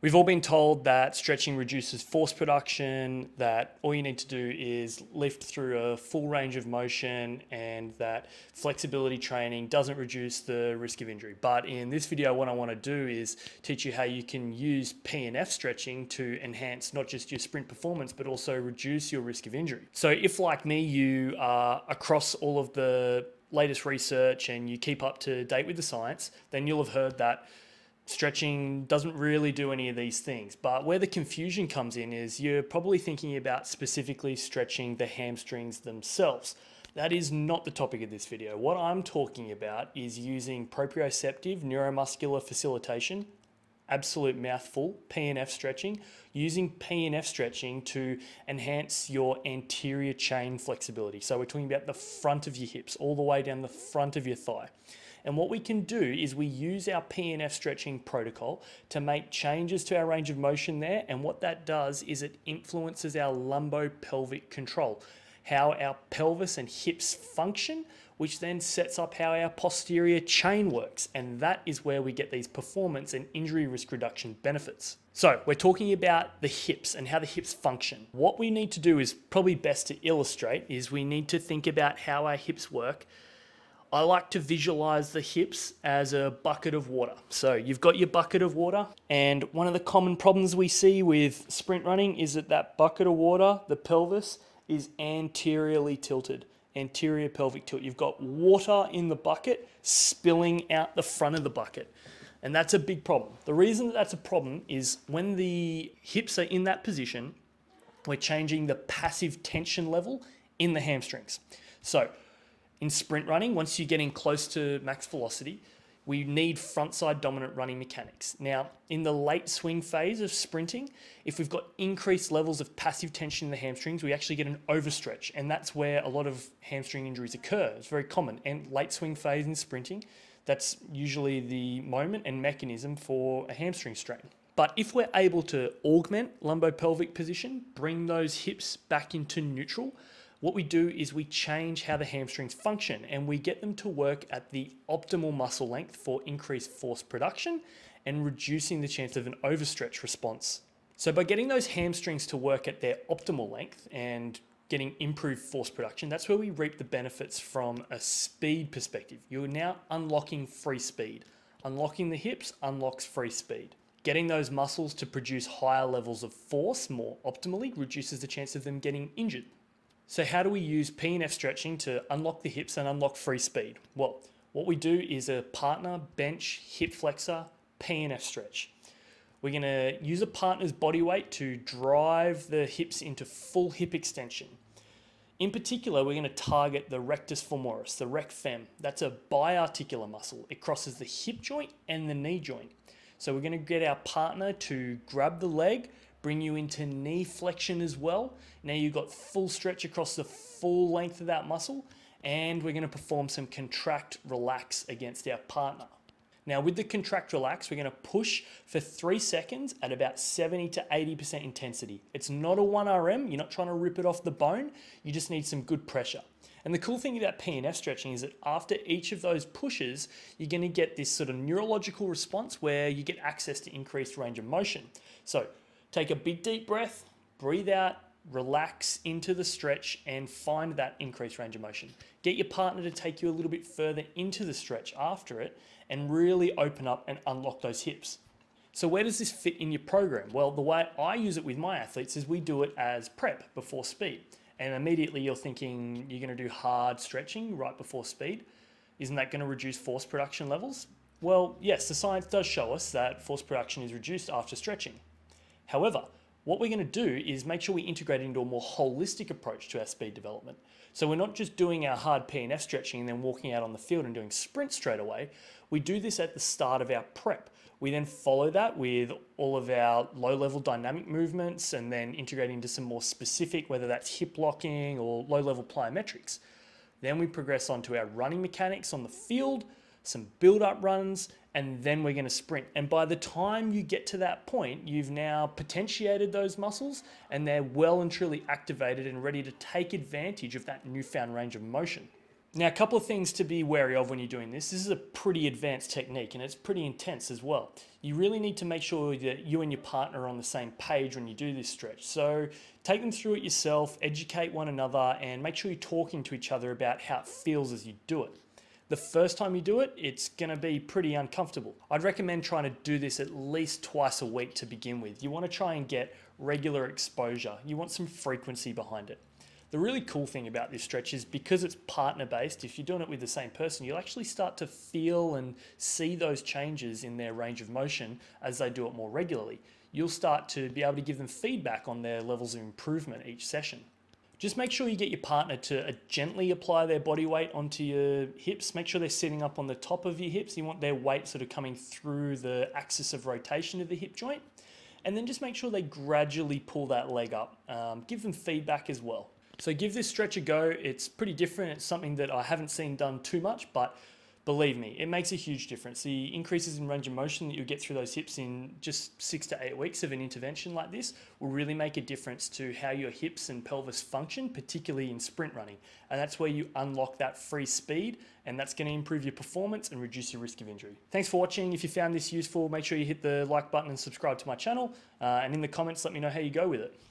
We've all been told that stretching reduces force production, that all you need to do is lift through a full range of motion, and that flexibility training doesn't reduce the risk of injury. But in this video, what I want to do is teach you how you can use P&F stretching to enhance not just your sprint performance, but also reduce your risk of injury. So if, like me, you are across all of the latest research and you keep up to date with the science, then you'll have heard that stretching doesn't really do any of these things. But where the confusion comes in is you're probably thinking about specifically stretching the hamstrings themselves. That is not the topic of this video. What I'm talking about is using proprioceptive neuromuscular facilitation, absolute mouthful, P&F stretching, using P&F stretching to enhance your anterior chain flexibility. So we're talking about the front of your hips, all the way down the front of your thigh. And what we can do is we use our P&F stretching protocol to make changes to our range of motion there. And what that does is it influences our lumbopelvic control, how our pelvis and hips function, which then sets up how our posterior chain works. And that is where we get these performance and injury risk reduction benefits. So we're talking about the hips and how the hips function. What we need to do is probably best to illustrate is we need to think about how our hips work. I like to visualize the hips as a bucket of water. So you've got your bucket of water, and one of the common problems we see with sprint running is that that bucket of water, the pelvis, is anteriorly tilted, anterior pelvic tilt. You've got water in the bucket spilling out the front of the bucket. And that's a big problem. The reason that that's a problem is when the hips are in that position, we're changing the passive tension level in the hamstrings. So in sprint running, once you're getting close to max velocity, we need front-side dominant running mechanics. Now, in the late swing phase of sprinting, if we've got increased levels of passive tension in the hamstrings, we actually get an overstretch, and that's where a lot of hamstring injuries occur. It's very common. And late swing phase in sprinting, that's usually the moment and mechanism for a hamstring strain. But if we're able to augment lumbopelvic position, bring those hips back into neutral, what we do is we change how the hamstrings function, and we get them to work at the optimal muscle length for increased force production and reducing the chance of an overstretch response. So by getting those hamstrings to work at their optimal length and getting improved force production, that's where we reap the benefits from a speed perspective. You're now unlocking free speed. Unlocking the hips unlocks free speed. Getting those muscles to produce higher levels of force more optimally reduces the chance of them getting injured. So how do we use P&F stretching to unlock the hips and unlock free speed? Well, what we do is a partner bench hip flexor P&F stretch. We're going to use a partner's body weight to drive the hips into full hip extension. In particular, we're going to target the rectus femoris, the rec fem. That's a biarticular muscle. It crosses the hip joint and the knee joint. So we're going to get our partner to grab the leg, bring you into knee flexion as well. Now you've got full stretch across the full length of that muscle, and we're going to perform some contract relax against our partner. Now with the contract relax, we're going to push for 3 seconds at about 70 to 80% intensity. It's not a 1RM, you're not trying to rip it off the bone, you just need some good pressure. And the cool thing about P&F stretching is that after each of those pushes, you're going to get this sort of neurological response where you get access to increased range of motion. So take a big deep breath, breathe out, relax into the stretch, and find that increased range of motion. Get your partner to take you a little bit further into the stretch after it and really open up and unlock those hips. So where does this fit in your program? Well, the way I use it with my athletes is we do it as prep before speed. And immediately you're thinking you're going to do hard stretching right before speed. Isn't that going to reduce force production levels? Well, yes, the science does show us that force production is reduced after stretching. However, what we're going to do is make sure we integrate it into a more holistic approach to our speed development. So we're not just doing our hard P&F stretching and then walking out on the field and doing sprints straight away. We do this at the start of our prep. We then follow that with all of our low-level dynamic movements and then integrate into some more specific, whether that's hip locking or low-level plyometrics. Then we progress on to our running mechanics on the field, some build-up runs, and then we're going to sprint. And by the time you get to that point, you've now potentiated those muscles and they're well and truly activated and ready to take advantage of that newfound range of motion. Now, a couple of things to be wary of when you're doing this. This is a pretty advanced technique and it's pretty intense as well. You really need to make sure that you and your partner are on the same page when you do this stretch. So take them through it yourself, educate one another, and make sure you're talking to each other about how it feels as you do it. The first time you do it, it's going to be pretty uncomfortable. I'd recommend trying to do this at least twice a week to begin with. You want to try and get regular exposure. You want some frequency behind it. The really cool thing about this stretch is because it's partner based, if you're doing it with the same person, you'll actually start to feel and see those changes in their range of motion as they do it more regularly. You'll start to be able to give them feedback on their levels of improvement each session. Just make sure you get your partner to gently apply their body weight onto your hips. Make sure they're sitting up on the top of your hips. You want their weight sort of coming through the axis of rotation of the hip joint. And then just make sure they gradually pull that leg up. Give them feedback as well. So give this stretch a go. It's pretty different. It's something that I haven't seen done too much, but believe me, it makes a huge difference. The increases in range of motion that you'll get through those hips in just 6 to 8 weeks of an intervention like this will really make a difference to how your hips and pelvis function, particularly in sprint running. And that's where you unlock that free speed, and that's going to improve your performance and reduce your risk of injury. Thanks for watching. If you found this useful, make sure you hit the like button and subscribe to my channel. And in the comments, let me know how you go with it.